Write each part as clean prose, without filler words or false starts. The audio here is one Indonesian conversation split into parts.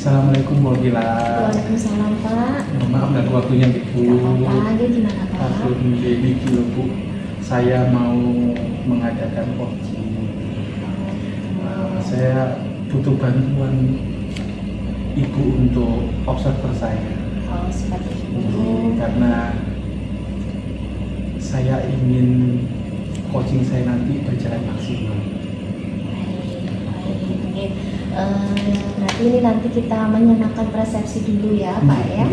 Assalamualaikum Mbak. Waalaikumsalam Pak. Maaf gak waktunya Bu. Apa gimana Pak? Aku menjadi Bu. Saya mau mengadakan coaching. Saya butuh bantuan Ibu untuk observer saya. Oh seperti itu. Karena saya ingin coaching saya nanti berjalan maksimal. Baik. Berarti ini nanti kita menyenangkan persepsi dulu ya Pak ya.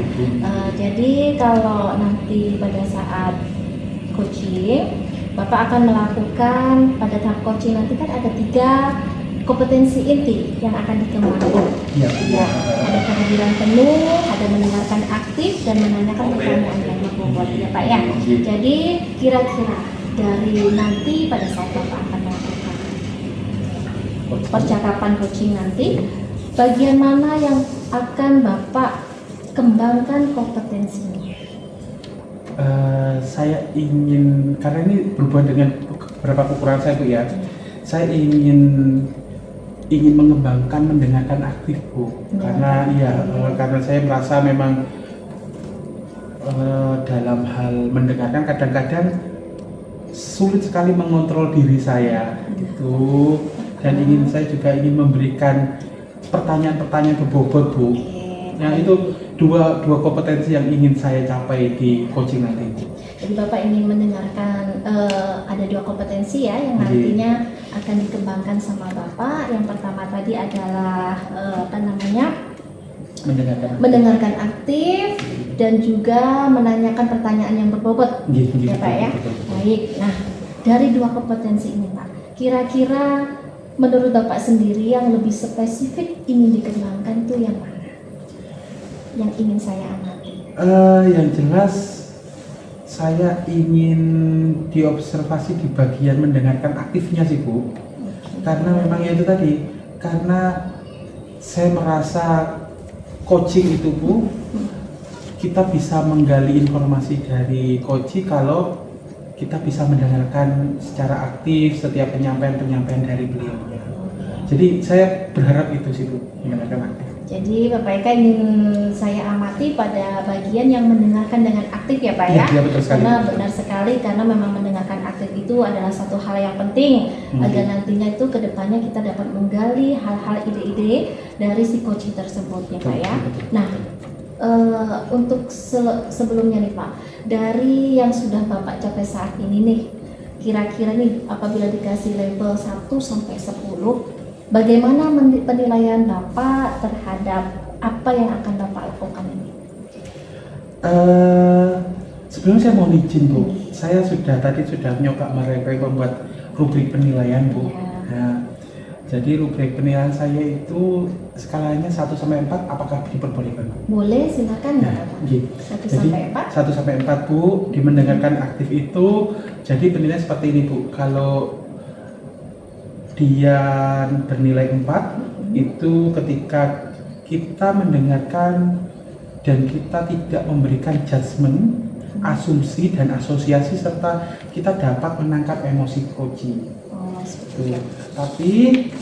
Jadi kalau nanti pada saat coaching, Bapak akan melakukan pada tahap coaching nanti kan ada 3 kompetensi inti yang akan dikembangkan. Iya. Ya, ada kehadiran penuh, ada mendengarkan aktif dan menanyakan pertanyaan yang berbobot ya Pak ya. Jadi kira-kira dari nanti pada saat Bapak akan melakukan percakapan coaching nanti, bagian mana yang akan Bapak kembangkan kompetensinya? Saya ingin, karena ini berhubungan dengan beberapa kekurangan saya Bu ya. Saya ingin mengembangkan mendengarkan aktif Bu. Karena karena saya merasa memang dalam hal mendengarkan kadang-kadang sulit sekali mengontrol diri saya gitu. Dan saya juga ingin memberikan pertanyaan-pertanyaan berbobot Bu. Nah itu dua kompetensi yang ingin saya capai di coaching nanti. Jadi Bapak ingin mendengarkan ada 2 kompetensi ya yang nantinya akan dikembangkan sama Bapak. Yang pertama tadi adalah mendengarkan aktif dan juga menanyakan pertanyaan yang berbobot. Ya Pak ya. Baik. Nah dari 2 kompetensi ini Pak, kira-kira menurut Bapak sendiri yang lebih spesifik ingin dikembangkan tuh yang mana? Yang ingin saya amati? Yang jelas saya ingin diobservasi di bagian mendengarkan aktifnya sih Bu. Karena memang ya itu tadi, karena saya merasa coaching itu Bu, kita bisa menggali informasi dari coaching kalau kita bisa mendengarkan secara aktif setiap penyampaian dari beliau. Jadi saya berharap itu sih Bu, mendengarkan aktif. Jadi Bapak Eka ingin saya amati pada bagian yang mendengarkan dengan aktif ya Pak ya? Iya betul sekali. Karena benar sekali, karena memang mendengarkan aktif itu adalah satu hal yang penting agar nantinya itu kedepannya kita dapat menggali hal-hal ide-ide dari si coaching tersebut ya Pak ya. Nah untuk sebelumnya nih Pak, dari yang sudah Bapak capai saat ini nih, kira-kira nih apabila dikasih label 1 sampai 10, bagaimana penilaian Bapak terhadap apa yang akan Bapak lakukan ini? Sebelumnya saya mau izin Bu, saya tadi sudah nyoba membuat rubrik penilaian Bu. Nah, jadi rubrik penilaian saya itu skalanya 1 sampai 4, apakah diperbolehkan? Boleh, silakan ya Bapak. 1 sampai 4? 1 sampai 4 Bu, di mendengarkan aktif itu, jadi penilaian seperti ini Bu. Kalau dia bernilai 4, itu ketika kita mendengarkan dan kita tidak memberikan judgement, asumsi dan asosiasi, serta kita dapat menangkap emosi coaching. Tapi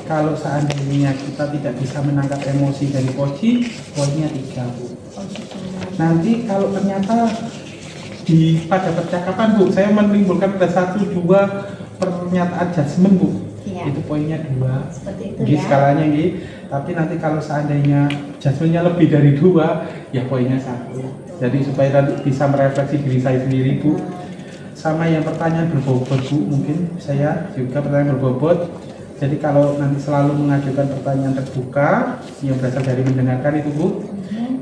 kalau seandainya kita tidak bisa menangkap emosi dari coaching, poinnya 3 Bu. Nanti kalau ternyata pada percakapan Bu, saya menimbulkan ada 1-2 pernyataan judgement Bu. Itu poinnya 2. Seperti itu ya. Skalanya gitu. Tapi nanti kalau seandainya judgementnya lebih dari 2, ya poinnya 1. Jadi supaya nanti bisa merefleksi diri saya sendiri Bu. Sama yang pertanyaan berbobot Bu, mungkin saya juga pertanyaan berbobot. Jadi kalau nanti selalu mengajukan pertanyaan terbuka yang berasal dari mendengarkan itu Bu,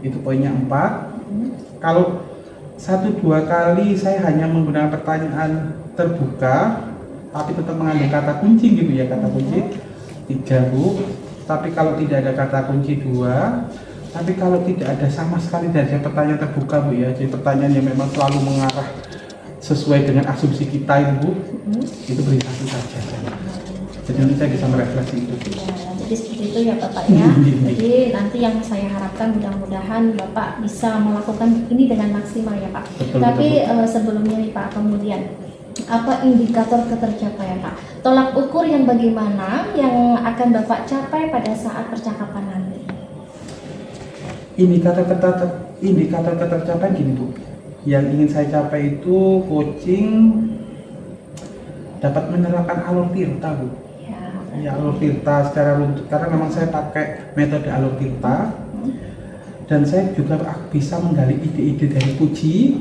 itu poinnya 4. Kalau 1-2 kali saya hanya menggunakan pertanyaan terbuka, tapi tetap mengandung kata kunci gitu ya, kata kunci 3 Bu. Tapi kalau tidak ada kata kunci 2, tapi kalau tidak ada sama sekali dari pertanyaan terbuka Bu ya, jadi pertanyaan yang memang selalu mengarah sesuai dengan asumsi kita itu Bu, itu beri 1 saja. Jadi nanti saya bisa merefleksi itu. Jadi seperti itu ya Bapak ya. Jadi nanti yang saya harapkan mudah-mudahan Bapak bisa melakukan ini dengan maksimal ya Pak. Tapi sebelumnya nih Pak, kemudian apa indikator ketercapaian Pak? Tolak ukur yang bagaimana yang akan Bapak capai pada saat percakapan nanti? indikator ketercapaian gini Bu, yang ingin saya capai itu coaching dapat menerapkan alur tirta Bu. Ya, alur tirta secara runtut, karena memang saya pakai metode alur tirta dan saya juga bisa menggali ide-ide dari Puji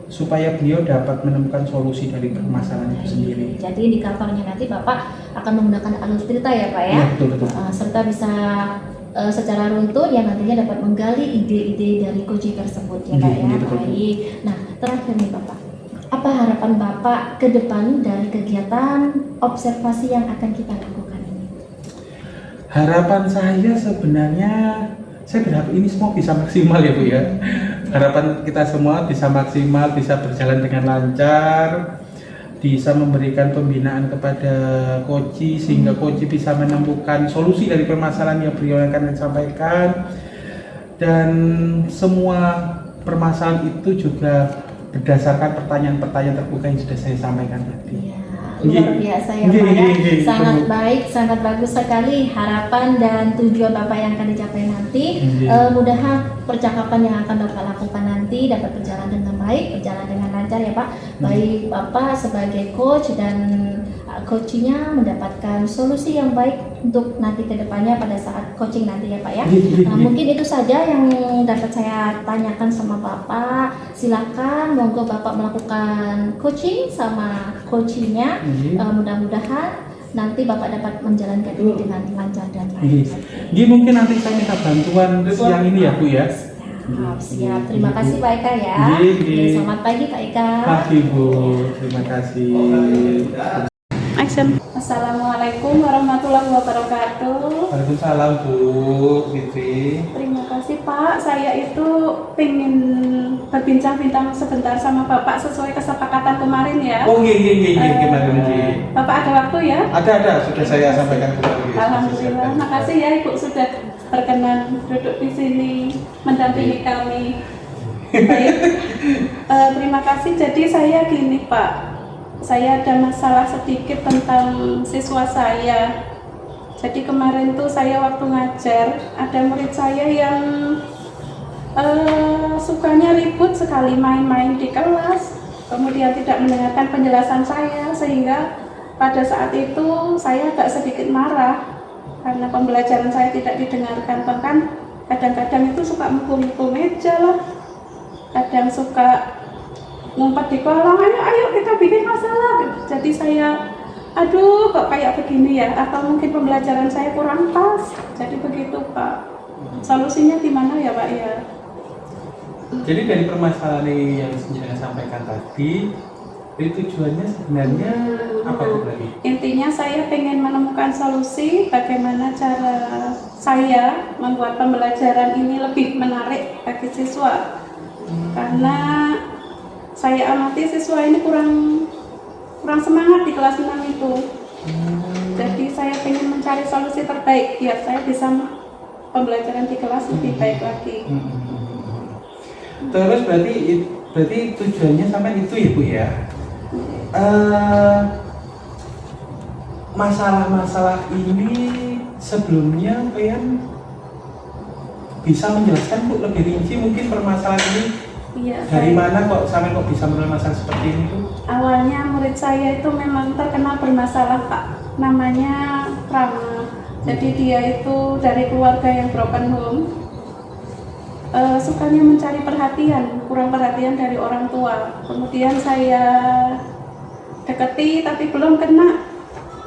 supaya beliau dapat menemukan solusi dari permasalahan itu sendiri. Jadi indikatornya nanti Bapak akan menggunakan alur tirta ya Pak ya? Iya, betul. Serta bisa secara runtut yang nantinya dapat menggali ide-ide dari coaching tersebut ya Pak ya? Betul. Baik. Nah terakhir nih Bapak, apa harapan Bapak ke depan dari kegiatan observasi yang akan kita lakukan ini? Harapan saya sebenarnya, saya berharap ini semua bisa maksimal ya Bu ya. Harapan kita semua bisa maksimal, bisa berjalan dengan lancar, bisa memberikan pembinaan kepada Koci sehingga Koci bisa menemukan solusi dari permasalahan yang beliau akan sampaikan, dan semua permasalahan itu juga berdasarkan pertanyaan-pertanyaan terbuka yang sudah saya sampaikan tadi. Luar biasa ya Pak ya, sangat baik, sangat bagus sekali harapan dan tujuan Bapak yang akan dicapai nanti. Mudah-mudahan percakapan yang akan Bapak lakukan nanti dapat berjalan dengan baik, berjalan dengan lancar ya Pak. Baik Bapak sebagai coach dan coachingnya mendapatkan solusi yang baik untuk nanti ke depannya pada saat coaching nanti ya Pak ya. Mungkin itu saja yang dapat saya tanyakan sama Bapak. Silakan monggo Bapak melakukan coaching sama coachingnya. Mudah-mudahan nanti Bapak dapat menjalankan ini dengan lancar dan baik. Jadi mungkin nanti saya minta bantuan siang ini ya Bu ya. Siap. Terima kasih Pak Eka ya. Selamat pagi Pak Eka. Pagi Bu, terima kasih. Action. Assalamualaikum warahmatullahi wabarakatuh. Waalaikumsalam Bu Fitri. Terima kasih Pak. Saya itu pengen berbincang-bincang sebentar sama Bapak sesuai kesepakatan kemarin ya. Oh iya, kemarin. Bapak ada waktu ya? Ada, sudah saya sampaikan kembali. Alhamdulillah. Makasih ya Ibu sudah berkenan duduk di sini mendampingi kami. Baik. Terima kasih. Jadi saya gini Pak. Saya ada masalah sedikit tentang siswa saya. Jadi kemarin tuh saya waktu ngajar, ada murid saya yang sukanya ribut sekali, main-main di kelas, kemudian tidak mendengarkan penjelasan saya, sehingga pada saat itu saya agak sedikit marah karena pembelajaran saya tidak didengarkan. Bahkan kadang-kadang itu suka mukul-mukul meja lah, kadang suka ngumpet di kolong, ayo kita bikin masalah. Jadi saya, aduh kok kayak begini ya, atau mungkin pembelajaran saya kurang pas. Jadi begitu Pak. Solusinya gimana ya Pak ya? Jadi dari permasalahan yang saya sampaikan tadi, itu tujuannya sebenarnya apa Bu tadi? Intinya saya pengen menemukan solusi bagaimana cara saya membuat pembelajaran ini lebih menarik bagi siswa. Karena saya amati siswa ini kurang semangat di kelas 6 itu. Jadi saya ingin mencari solusi terbaik biar saya bisa pembelajaran di kelas lebih baik lagi. Terus berarti tujuannya sampai itu ya Bu ya? Masalah-masalah ini sebelumnya pengen bisa menjelaskan Bu lebih rinci mungkin permasalahan ini. Iya, dari mana kok sampai kok bisa bermasalah seperti ini Bu? Awalnya murid saya itu memang terkenal bermasalah Pak, namanya Rama. Jadi dia itu dari keluarga yang broken home, sukanya mencari perhatian, kurang perhatian dari orang tua. Kemudian saya deketi tapi belum kena.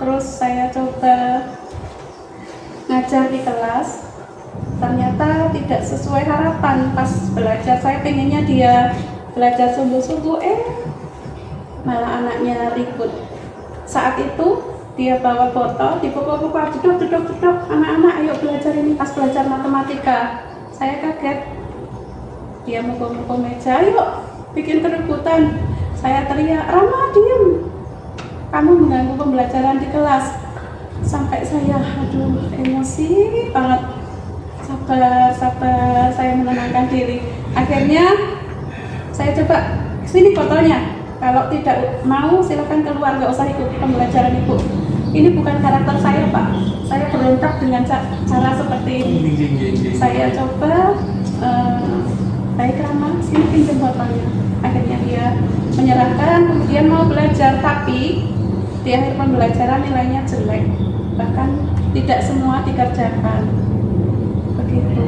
Terus saya coba ngajar di kelas. Ternyata tidak sesuai harapan. Pas belajar saya pengennya dia belajar sungguh-sungguh, malah anaknya ribut. Saat itu dia bawa botol, dipukul-pukul, jedok, anak-anak ayo belajar ini. Pas belajar matematika saya kaget, dia mukul-mukul meja, ayo bikin keributan. Saya teriak, Rama diam, kamu mengganggu pembelajaran di kelas. Sampai saya aduh emosi banget. Sabar, saya menenangkan diri. Akhirnya saya coba, sini botolnya. Kalau tidak mau silakan keluar, nggak usah ikut pembelajaran ibu. ini bukan karakter saya Pak, saya berontak dengan cara seperti ini. Saya coba baik Rama, sini pinjam botolnya. Akhirnya dia menyerahkan, kemudian mau belajar, tapi di akhir pembelajaran nilainya jelek, bahkan tidak semua dikerjakan. Begitu.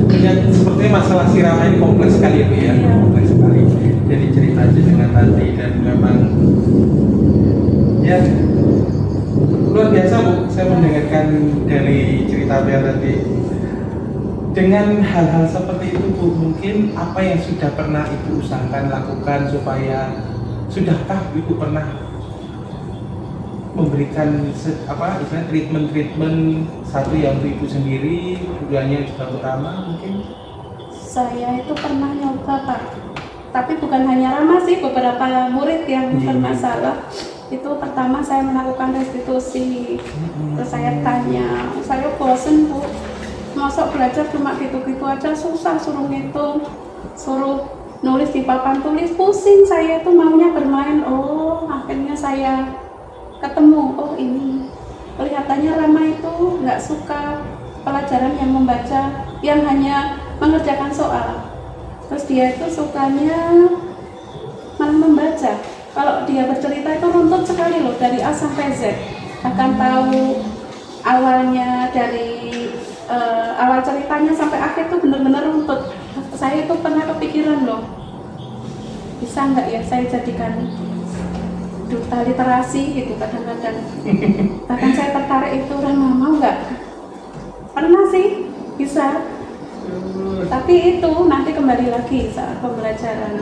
Dengan sepertinya masalah si Rama ini kompleks sekali Bu ya, Iya. kompleks sekali. Jadi cerita aja dengan tadi dan memang ya luar biasa Bu, saya mendengarkan dari cerita yang tadi. Dengan hal-hal seperti itu Bu, mungkin apa yang sudah pernah Ibu usahakan lakukan supaya sudahkah Ibu pernah memberikan treatment satu yang untuk Ibu sendiri, keduanya juga untuk Rama mungkin? Saya itu pernah nyoba Pak, tapi bukan hanya Rama sih, beberapa murid yang bermasalah. Itu pertama saya melakukan restitusi, terus saya tanya, saya bosen Bu, masa belajar cuma gitu-gitu aja susah, suruh ngitung, suruh nulis di papan tulis, pusing. Saya itu maunya bermain. Oh, akhirnya saya ketemu, oh ini kelihatannya Rama itu nggak suka pelajaran yang membaca, yang hanya mengerjakan soal. Terus dia itu sukanya malah membaca. Kalau dia bercerita itu runtut sekali loh, dari A sampai Z. Akan tahu awalnya dari awal ceritanya sampai akhir tuh benar-benar runtut. Saya tuh pernah kepikiran loh, bisa nggak ya saya jadikan duta literasi gitu kadang-kadang. Bahkan saya tertarik itu, Rama mau nggak? Pernah sih, bisa. Tapi itu nanti kembali lagi saat pembelajaran.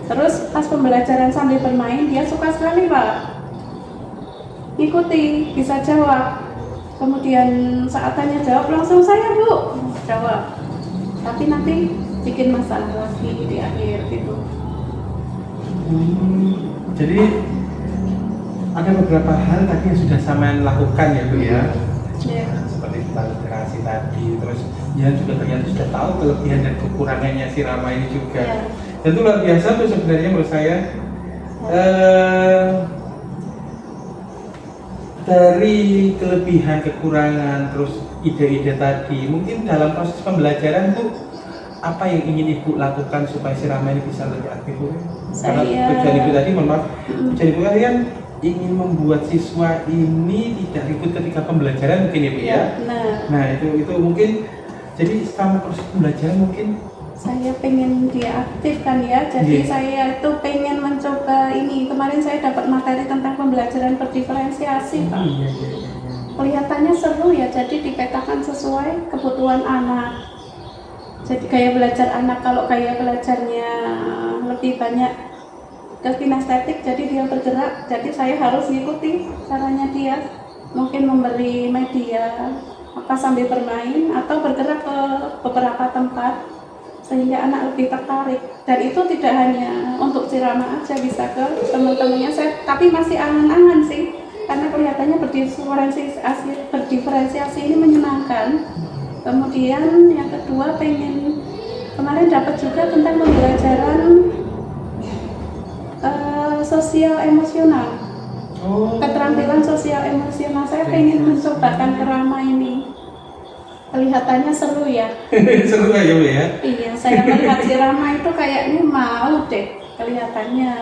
Terus pas pembelajaran sambil bermain, dia suka sekali Pak, ikuti, bisa jawab. Kemudian saat tanya jawab langsung saya Bu, jawab. Tapi nanti bikin masalah lagi di akhir gitu. Jadi ada beberapa hal tadi yang sudah Saman lakukan ya Bu ya, seperti tentang literasi tadi, terus dia juga ternyata sudah tahu kelebihan dan kekurangannya si Rama ini juga. Dan itu luar biasa tuh sebenarnya menurut saya. Dari kelebihan, kekurangan, terus ide-ide tadi, mungkin dalam proses pembelajaran tuh apa yang ingin Ibu lakukan supaya si Rama ini bisa lebih aktif Bu? Karena tujuan Ibu tadi, mohon maaf, tujuan Ibu kan ingin membuat siswa ini tidak ribut ketika pembelajaran mungkin ya Bu ya? Nah itu mungkin, jadi selama proses pembelajaran mungkin saya pengen dia aktif kan ya, jadi saya itu pengen mencoba ini. Kemarin saya dapat materi tentang pembelajaran berdiferensiasi Pak. Kelihatannya seru ya, jadi dipetakan sesuai kebutuhan anak. Jadi gaya belajar anak, kalau gaya belajarnya lebih banyak ke kinestetik, jadi dia bergerak, jadi saya harus ngikuti caranya dia. Mungkin memberi media apa sambil bermain atau bergerak ke beberapa tempat sehingga anak lebih tertarik. Dan itu tidak hanya untuk si Rama aja, bisa ke teman-temannya. Saya tapi masih angan-angan sih, karena kelihatannya berdiferensiasi ini menyenangkan. Kemudian yang kedua, pengen kemarin dapat juga tentang pembelajaran sosial emosional, keterampilan sosial emosional. Saya pengen mencobakan ke Rama ini. Kelihatannya seru ya. seru aja Bu ya? Iya, saya melihat si Rama itu kayaknya mau deh kelihatannya.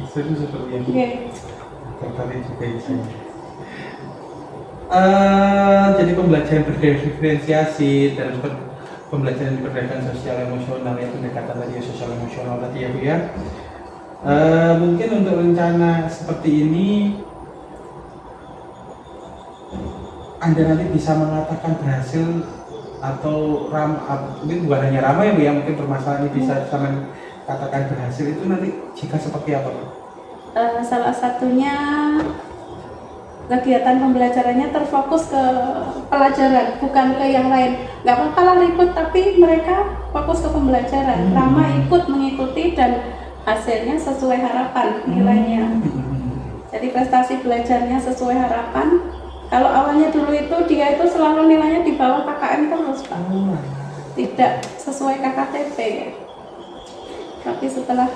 Seru seperti yang tertarik juga ya saya. Jadi pembelajaran berdiferensiasi dan pembelajaran berdasarkan sosial emosional, ya pendekatan tadi sosial emosional tadi ya Bu ya. Mungkin untuk rencana seperti ini Anda nanti bisa mengatakan berhasil atau mungkin bukan hanya Rama ya Bu ya, mungkin permasalahan ini bisa sama katakan berhasil itu nanti jika seperti apa Bu? Salah satunya kegiatan pembelajarannya terfokus ke pelajaran, bukan ke yang lain. Nggak apa-apa lah ribut, tapi mereka fokus ke pembelajaran. Rama ikut mengikuti dan hasilnya sesuai harapan nilainya. Jadi prestasi belajarnya sesuai harapan. Kalau awalnya dulu itu dia itu selalu nilainya di bawah KKM terus Pak, tidak sesuai KKTP. Tapi setelah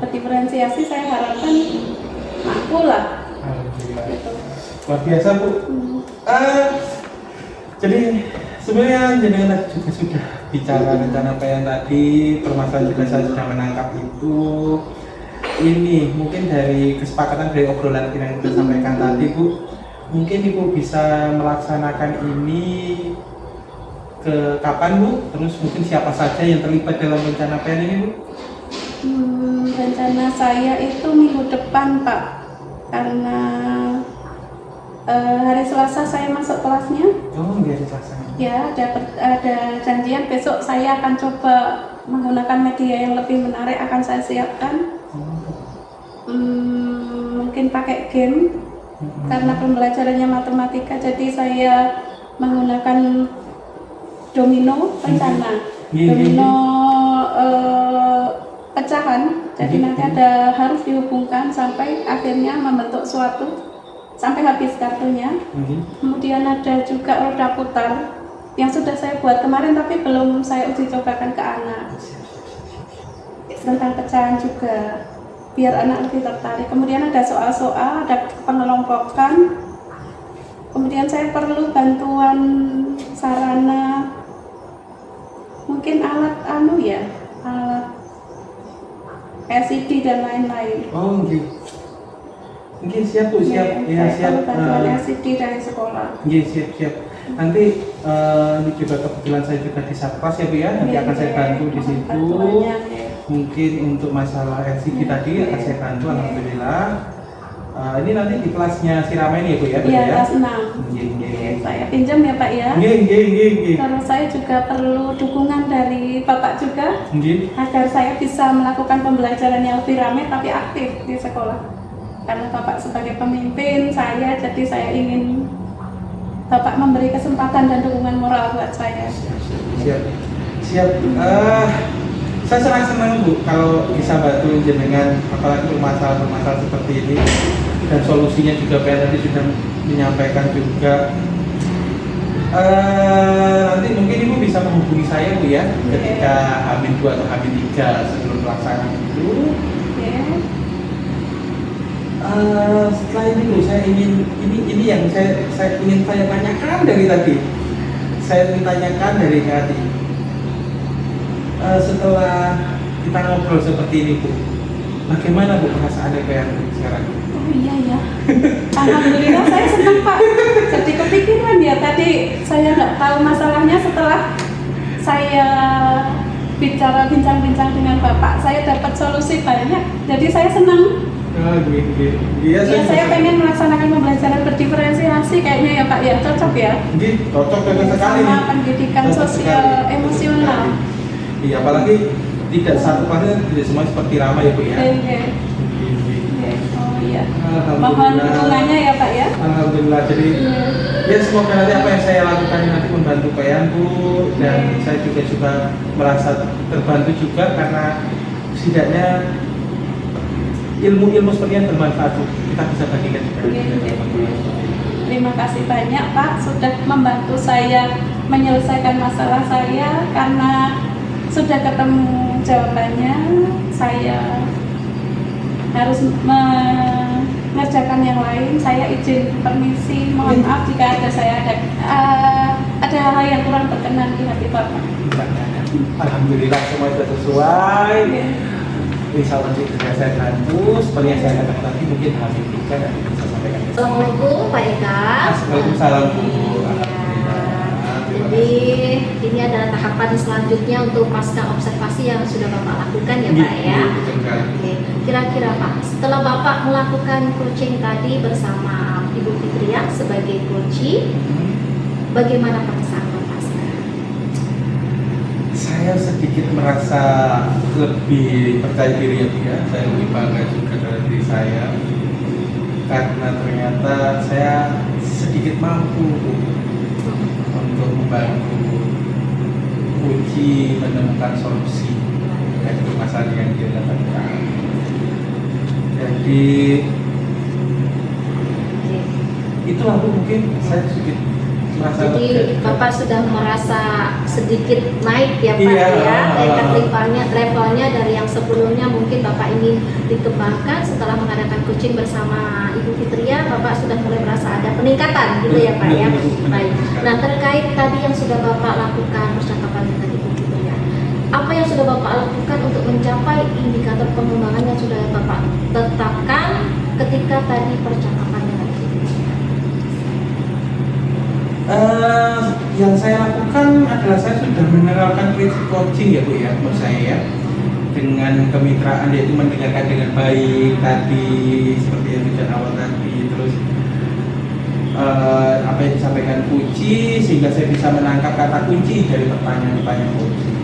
berdiferensiasi, saya harapkan mampu lah. Alhamdulillah. Gitu. Luar biasa Bu. Jadi sebenarnya jenengan juga sudah bicara rencana apa yang tadi, permasalahan juga saya sudah menangkap itu. Ini mungkin dari kesepakatan dari obrolan yang kita sampaikan tadi Bu, mungkin Ibu bisa melaksanakan ini ke kapan Bu? Terus mungkin siapa saja yang terlibat dalam rencana PN ini Bu? Rencana saya itu minggu depan Pak, karena hari Selasa saya masuk kelasnya. Oh, nggak ada Selasa. Ya, ada janjian besok saya akan coba menggunakan media yang lebih menarik, akan saya siapkan. Mungkin pakai game, karena pembelajarannya matematika, jadi saya menggunakan domino rencana, domino pecahan. Jadi nanti harus dihubungkan sampai akhirnya membentuk suatu, sampai habis kartunya. Kemudian ada juga roda putar yang sudah saya buat kemarin tapi belum saya uji cobakan ke anak, tentang pecahan juga biar anak lebih tertarik. Kemudian ada soal-soal, ada pengelompokan. Kemudian saya perlu bantuan sarana, mungkin alat alat LCD dan lain-lain. Oh, mungkin siap Bu, siap. Ya, siap. Bantuan LCD dari sekolah. Siap. Nanti ini juga kebetulan saya juga di Satpas ya Bu ya, nanti akan saya bantu di situ. Mungkin untuk masalah LCD tadi akan saya bantu, alhamdulillah. Ini nanti di kelasnya si Rama ini ya Bu ya? Iya, kelas 6. Saya pinjam ya Pak ya. Terus saya juga perlu dukungan dari Bapak juga, agar saya bisa melakukan pembelajaran yang lebih ramai tapi aktif di sekolah. Karena Bapak sebagai pemimpin saya, jadi saya ingin Bapak memberi kesempatan dan dukungan moral buat saya. Siap. Saya senang Bu kalau bisa bantu jenengan, apalagi masalah seperti ini, dan solusinya juga Pak tadi sudah menyampaikan juga. Nanti mungkin Ibu bisa menghubungi saya Bu ya, ketika H-2 atau H-3 sebelum pelaksanaan itu. Setelah ini Bu, saya ingin ini yang saya ingin tanyakan dari tadi. Setelah kita ngobrol seperti ini Bu, bagaimana Bu perasaan DPR sekarang? Oh iya ya, alhamdulillah saya senang Pak. Jadi kepikiran ya, tadi saya nggak tahu masalahnya, setelah saya bincang-bincang dengan Bapak, saya dapat solusi banyak, jadi saya senang. Iya, saya pengen melaksanakan pembelajaran berdiferensiasi kayaknya ya Pak ya, cocok ya? Cocok sekali. Sama pendidikan sosial emosional. Iya, apalagi tidak satu kelasnya tidak semua seperti Rama ya Bu ya. Oh iya. Mohon dukungannya ya Pak ya. Alhamdulillah. Jadi ya semoga nanti apa yang saya lakukan nanti membantu Payan Bu, dan saya juga merasa terbantu juga karena setidaknya ilmu seperti yang bermanfaat kita bisa bagikan juga. Terima kasih banyak Pak sudah membantu saya menyelesaikan masalah saya, karena sudah ketemu jawabannya. Saya harus mengerjakan yang lain. Saya izin permisi, mohon maaf jika ada hal yang kurang berkenan di hati Bapak. Alhamdulillah semua sudah sesuai. Insya Allah juga saya bantu. Seperti yang saya katakan tadi, mungkin hal yang bisa sampaikan. Assalamualaikum Pak Eka. Waalaikumsalam Bu. Jadi ini adalah tahapan selanjutnya untuk pasca observasi yang sudah Bapak lakukan ya Pak ya. Oke. Kira-kira Pak, setelah Bapak melakukan coaching tadi bersama Ibu Fitria sebagai coach, bagaimana perasaan Bapak sekarang? Saya sedikit merasa lebih percaya diri ya. Saya lebih bangga juga dengan diri saya, karena ternyata saya sedikit mampu untuk membantu Uci menemukan solusi dari masalah yang dia dapatkan. Jadi itulah Bu, mungkin saya sedikit merasa Jadi lega. Bapak sudah merasa sedikit naik ya Pak Iya, ya, tingkat levelnya dari yang sebelumnya mungkin Bapak ingin dikembangkan setelah mengadakan coaching bersama Ibu Fitria, Bapak sudah mulai merasa ada peningkatan gitu ya Pak ya. Benar. Baik. Nah terkait tadi yang sudah Bapak lakukan percakapan dengan Ibu Fitria, apa yang sudah Bapak lakukan untuk mencapai indikator pengembangan yang sudah Bapak tetapkan ketika tadi percakapan dengan Ibu Fitria? Yang saya lakukan adalah saya sudah menerapkan prinsip coaching ya Bu ya, menurut saya ya, dengan kemitraan, yaitu mendengarkan dengan baik tadi seperti yang tujuan awal tadi, terus apa yang disampaikan kunci sehingga saya bisa menangkap kata kunci dari pertanyaan-pertanyaan coaching.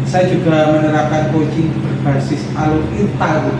Saya juga menerapkan coaching berbasis alur irta Bu.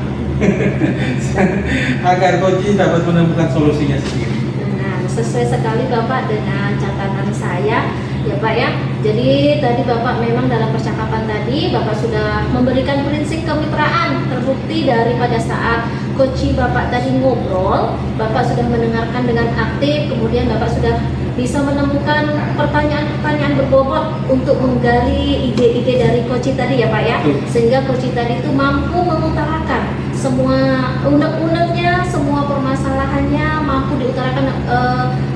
Agar coaching dapat menemukan solusinya sendiri. Nah, sesuai sekali Bapak dengan catatan saya ya Pak ya. Jadi tadi Bapak memang dalam percakapan tadi Bapak sudah memberikan prinsip kemitraan, terbukti dari pada saat coaching Bapak tadi ngobrol, Bapak sudah mendengarkan dengan aktif, kemudian Bapak sudah bisa menemukan pertanyaan-pertanyaan berbobot untuk menggali ide-ide dari coaching tadi ya Pak ya, sehingga coaching tadi itu mampu mengutarakan semua unek-uneknya, semua permasalahannya mampu diutarakan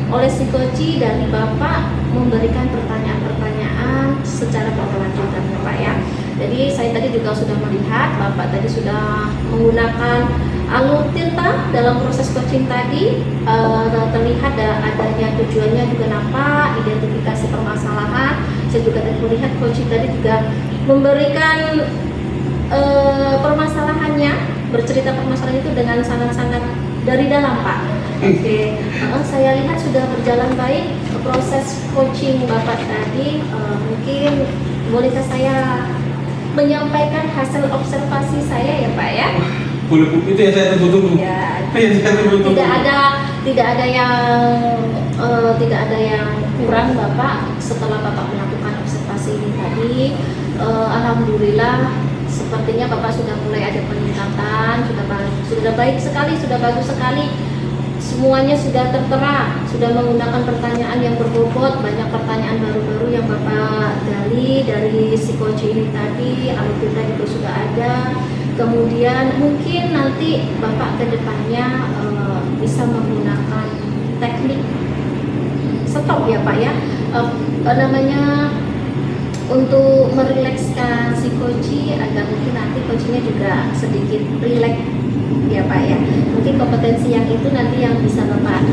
oleh si coaching, dari Bapak memberikan pertanyaan-pertanyaan secara berkelanjutan ya Pak ya. Jadi saya tadi juga sudah melihat Bapak tadi sudah menggunakan alur tinta dalam proses coaching tadi, terlihat adanya tujuannya juga nampak, identifikasi permasalahan. Saya juga tadi melihat coaching tadi juga memberikan permasalahannya, bercerita permasalahan itu dengan sangat-sangat dari dalam Pak. Oke, saya lihat sudah berjalan baik proses coaching Bapak tadi. Mungkin bolehkah saya menyampaikan hasil observasi saya ya Pak ya? Boleh Bu, itu yang saya tunggu-tunggu. Ya, Itu yang saya tunggu-tunggu. tidak ada yang kurang Bapak setelah Bapak melakukan observasi ini tadi. Alhamdulillah sepertinya Bapak sudah mulai ada peningkatan, sudah baik sekali, sudah bagus sekali. Semuanya sudah tertera, sudah menggunakan pertanyaan yang berbobot, banyak pertanyaan baru-baru yang Bapak gali dari si coach ini tadi, alur kita juga sudah ada. Kemudian mungkin nanti Bapak ke depannya bisa menggunakan teknik stop ya Pak ya, untuk merilekskan si coach agar mungkin nanti coachnya juga sedikit rileks ya Pak ya. Mungkin kompetensi yang itu nanti yang bisa Bapak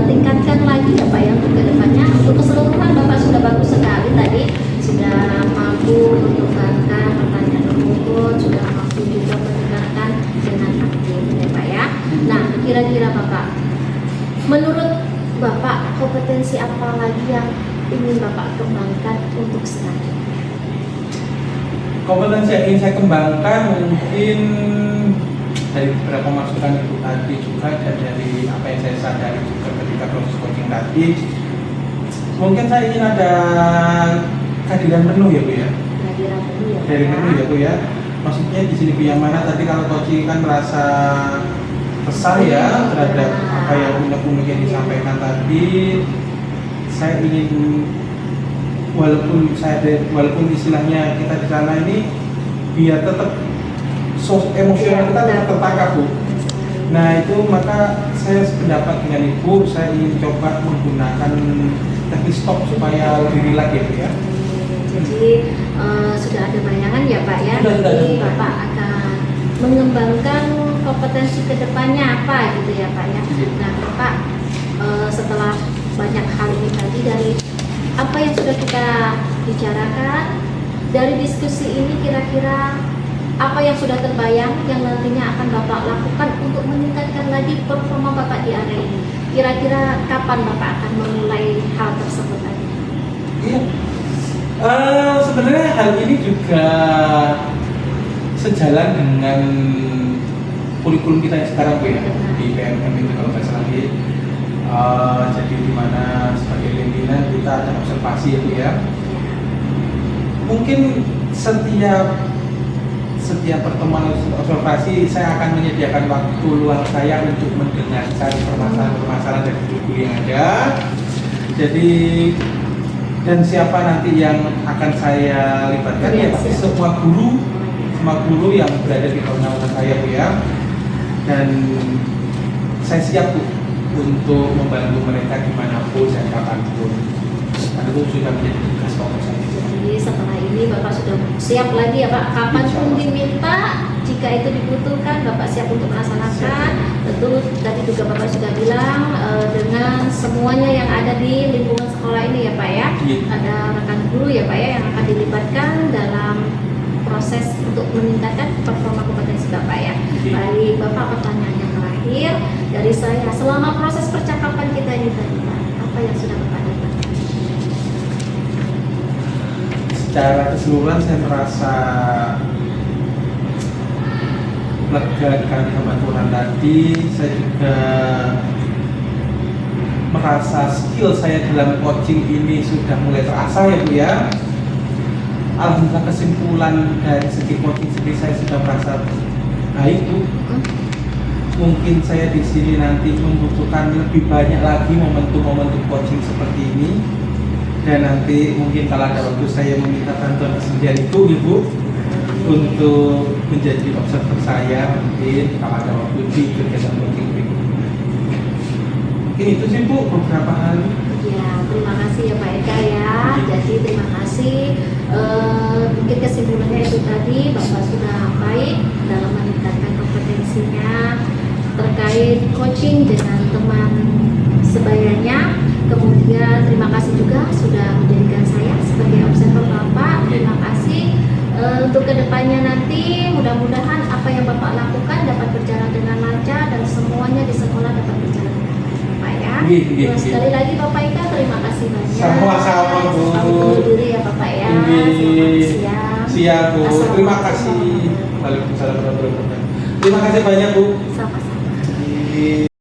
tingkatkan lagi ya Pak ya untuk kedepannya. Untuk keseluruhan Bapak sudah bagus sekali tadi, sudah mampu mengembangkan pertanyaan berbobot, sudah mampu juga mendengarkan dengan aktif ya Pak ya. Nah kira-kira Bapak, menurut Bapak kompetensi apa lagi yang ingin Bapak kembangkan untuk selanjutnya? Kompetensi yang ingin saya kembangkan mungkin dari beberapa masukan Ibu tadi juga, dan dari apa yang saya sadari juga ketika proses coaching tadi, mungkin saya ingin ada kehadiran penuh ya Bu ya. Kehadiran penuh ya Pak Dari ya. penuh ya Bu ya. Maksudnya di sini Bu, yang mana tadi kalau coaching kan merasa kesal ya terhadap apa yang unek-unek yang disampaikan tadi. Saya ingin walaupun istilahnya kita di sana ini biar tetap emosional kita tetap tertangkap Bu. Nah itu maka saya sependapat dengan Ibu, saya ingin coba menggunakan teknik stop supaya lebih rileks ya Bu ya. Jadi sudah ada bayangan ya Pak ya, Sudah jadi ada. Bapak akan mengembangkan kompetensi kedepannya apa gitu ya Pak ya. Nah Pak, setelah banyak hal ini tadi, dari apa yang sudah kita bicarakan, dari diskusi ini kira-kira apa yang sudah terbayang yang nantinya akan Bapak lakukan untuk meningkatkan lagi performa Bapak di area ini? Kira-kira kapan Bapak akan memulai hal tersebut lagi? Iya. Sebenarnya hal ini juga sejalan dengan kurikulum kita yang sekarang Bu ya, di PMM itu kalau nggak salah. Jadi di mana sebagai pimpinan kita ada observasi ya Bu ya. Mungkin setiap pertemuan observasi saya akan menyediakan waktu luang saya untuk mendengarkan permasalahan-permasalahan dari guru yang ada. Jadi dan siapa nanti yang akan saya libatkan ya pasti semua guru yang berada di naungan saya Bu ya. Dan saya siap Bu untuk membantu mereka dimanapun dan kapanpun. Karena itu sudah menjadi tugas pokok saya. Jadi setelah ini Bapak sudah siap lagi ya Pak, kapanpun diminta, jika itu dibutuhkan Bapak siap untuk melaksanakan. Tentu tadi juga Bapak sudah bilang dengan semuanya yang ada di lingkungan sekolah ini ya Pak ya, ada rekan guru ya Pak ya yang akan dilibatkan dalam proses untuk meningkatkan performa kompetensi Bapak ya. Baik Bapak, pertanyaan yang terakhir dari saya, selama proses percakapan kita ini tadi Pak, apa yang sudah Bapak dapat? Secara keseluruhan saya merasa lega dengan hamba Tuhan tadi. Saya juga merasa skill saya dalam coaching ini sudah mulai terasa ya Bu ya. Alhamdulillah kesimpulan dari segi coaching sendiri saya sudah merasa baik Bu. Mungkin saya di sini nanti membutuhkan lebih banyak lagi momentum-momentum coaching seperti ini. Dan nanti mungkin kalau ada waktu saya meminta bantuan kesediaan itu Ibu untuk menjadi observer saya mungkin kalau ada waktu di kegiatan coaching berikutnya. Mungkin itu sih Bu beberapa hal. Ya, terima kasih ya Pak Eka ya. Jadi terima kasih. Mungkin kesimpulannya itu tadi Bapak sudah baik dalam meningkatkan kompetensinya terkait coaching dengan teman sebayanya. Kemudian terima kasih juga sudah menjadikan saya sebagai observer Bapak. Terima kasih. Untuk kedepannya nanti mudah-mudahan apa yang Bapak lakukan dapat berjalan dengan lancar dan semuanya di sekolah dapat berjalan dengan lancar Bapak ya. Sekali lagi Bapak Eka terima kasih banyak. Sama-sama Bu. Selamat undur diri ya Bapak ya. Selamat siang. Siap Bu. Terima kasih. Waalaikumsalam warahmatullahi wabarakatuh. Terima kasih banyak Bu. Sama-sama.